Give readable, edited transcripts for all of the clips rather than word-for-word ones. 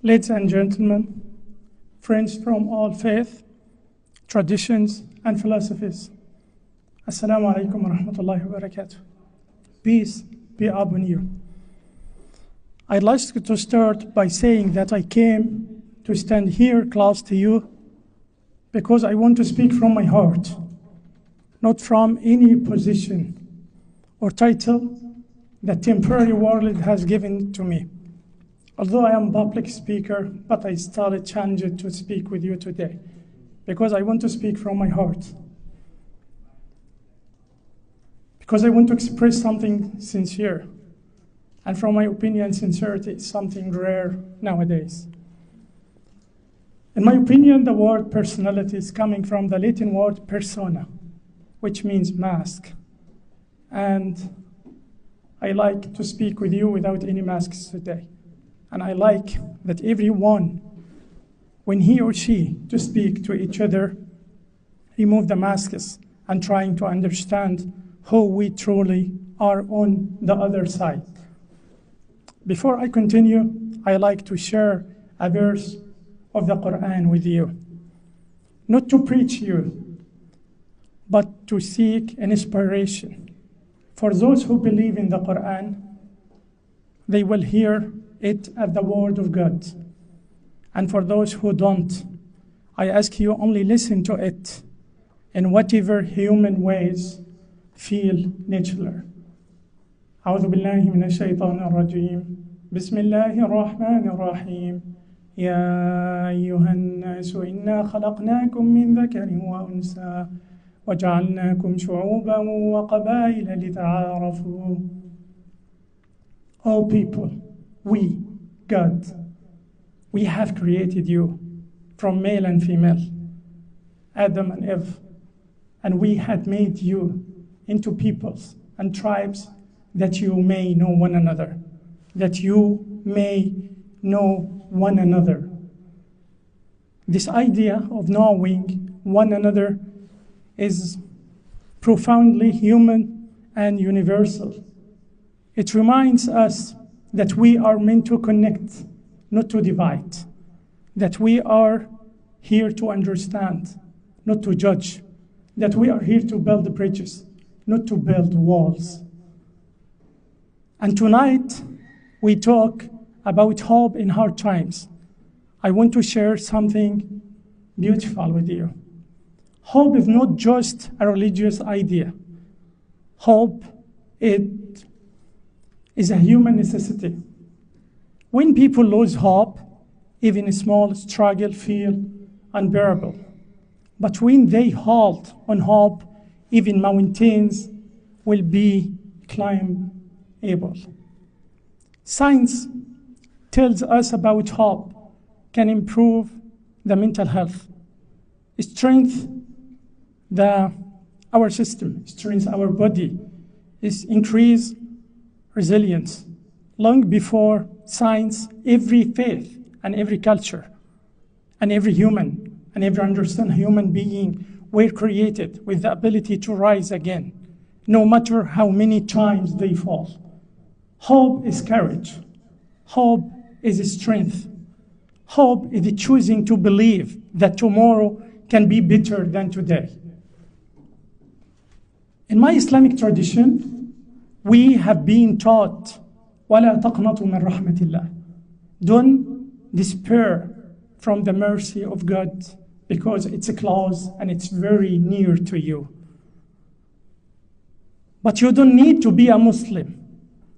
Ladies and gentlemen, friends from all faiths, traditions, and philosophies, Assalamu alaikum wa rahmatullahi wa barakatuh. Peace be upon you. I'd like to start by saying that I came to stand here close to you because I want to speak from my heart, not from any position or title that temporary world has given to me. Although I am a public speaker, but I started challenged to speak with you today because I want to speak from my heart. Because I want to express something sincere. And from my opinion, sincerity is something rare nowadays. In my opinion, the word personality is coming from the Latin word persona, which means mask. And I like to speak with you without any masks today. And I like that everyone, when he or she to speak to each other, remove the masks and trying to understand who we truly are on the other side. Before I continue, I like to share a verse of the Quran with you. Not to preach you, but to seek an inspiration. For those who believe in the Quran, they will hear it as the word of God. And for those who don't, I ask you only listen to it in whatever human ways feel natural. أعوذ بالله من الشيطان الرجيم بسم الله الرحمن الرحيم يا أيها الناس إنا خلقناكم من ذكر وأنثى وجعلناكم شعوبا وقبائل لتعارفوا. O people, we, God, we have created you from male and female, Adam and Eve, and we had made you into peoples and tribes that you may know one another, that you may know one another. This idea of knowing one another is profoundly human and universal. It reminds us that we are meant to connect, not to divide, that we are here to understand, not to judge, that we are here to build bridges, not to build walls. And tonight, we talk about hope in hard times. I want to share something beautiful with you. Hope is not just a religious idea. Hope is a human necessity. When people lose hope, even a small struggle feel unbearable. But when they halt on hope, even mountains will be climbable. Science tells us about hope can improve the mental health, strengthen our system, strengthen our body, increase resilience. Long before science, every faith and every culture and every human and every understand human being were created with the ability to rise again, no matter how many times they fall. Hope is courage. Hope is strength. Hope is choosing to believe that tomorrow can be better than today. In my Islamic tradition, we have been taught, وَلَا تَقْنَطُوا مِنْ رَحْمَةِ اللَّهِ. Don't despair from the mercy of God because it's close and it's very near to you. But you don't need to be a Muslim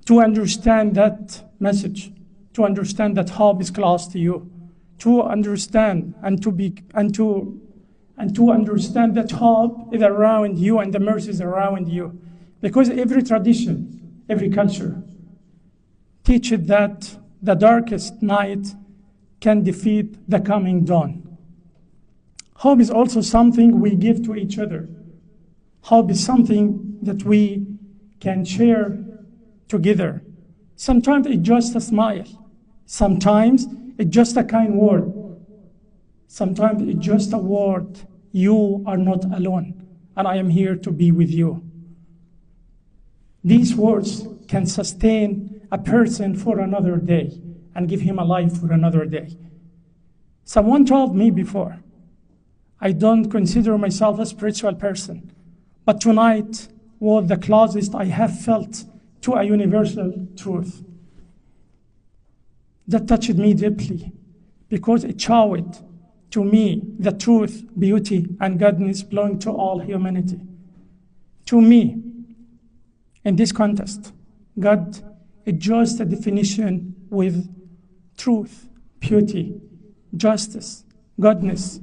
to understand that message, to understand that hope is close to you, to understand and to understand that hope is around you and the mercy is around you. Because every tradition, every culture teaches that the darkest night can defeat the coming dawn. Hope is also something we give to each other. Hope is something that we can share together. Sometimes it's just a smile. Sometimes it's just a kind word. Sometimes it's just a word. You are not alone, and I am here to be with you. These words can sustain a person for another day and give him a life for another day. Someone told me before, I don't consider myself a spiritual person, but tonight was the closest I have felt to a universal truth. That touched me deeply because it showed to me the truth, beauty, and goodness belong to all humanity. To me, in this context, God is just a definition with truth, beauty, justice, goodness,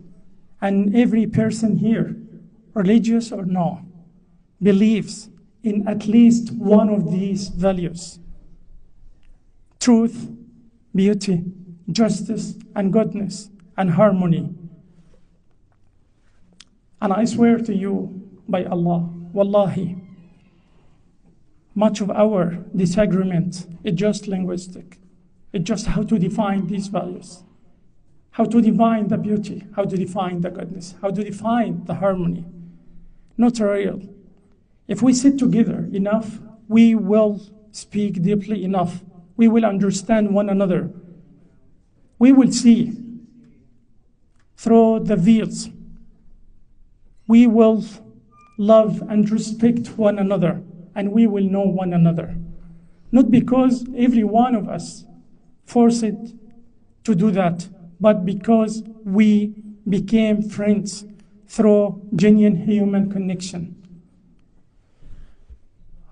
and every person here, religious or no, believes in at least one of these values: truth, beauty, justice, and goodness, and harmony. And I swear to you by Allah, wallahi, much of our disagreement is just linguistic. It's just how to define these values, how to define the beauty, how to define the goodness, how to define the harmony. Not real. If we sit together enough, we will speak deeply enough. We will understand one another. We will see through the veils. We will love and respect one another, and we will know one another. Not because every one of us forced to do that, but because we became friends through genuine human connection.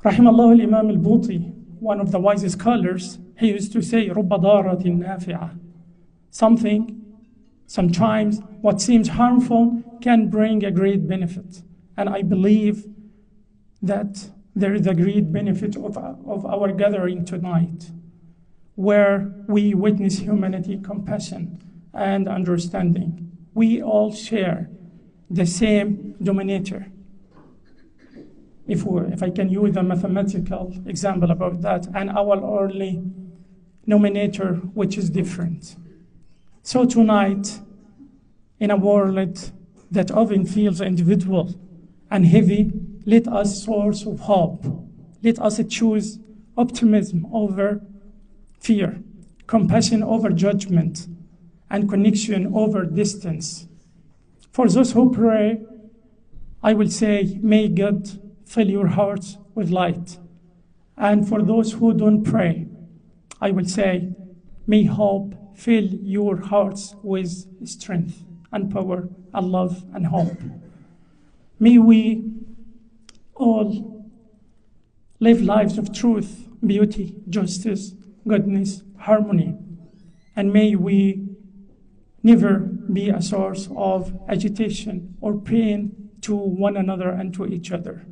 Rahimallahu al-Imam al-Buti, one of the wisest scholars, he used to say, رُبَّ ضَارَةٍ نَافِعَةٍ. Sometimes what seems harmful can bring a great benefit. And I believe that there is a great benefit of our gathering tonight, where we witness humanity, compassion, and understanding. We all share the same denominator. If I can use a mathematical example about that, and our only denominator, which is different. So tonight, in a world that often feels individual and heavy, let us source of hope. Let us choose optimism over fear, compassion over judgment, and connection over distance. For those who pray, I will say, may God fill your hearts with light. And for those who don't pray, I will say, may hope fill your hearts with strength and power and love and hope. May we all live lives of truth, beauty, justice, goodness, harmony. And may we never be a source of agitation or pain to one another and to each other.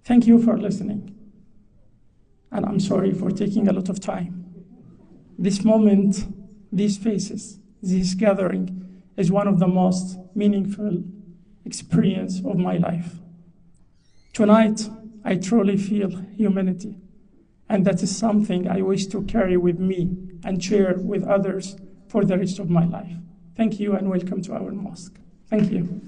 Thank you for listening. And I'm sorry for taking a lot of time. This moment, these faces, this gathering is one of the most meaningful experience of my life. Tonight, I truly feel humanity, and that is something I wish to carry with me and share with others for the rest of my life. Thank you and welcome to our mosque. Thank you.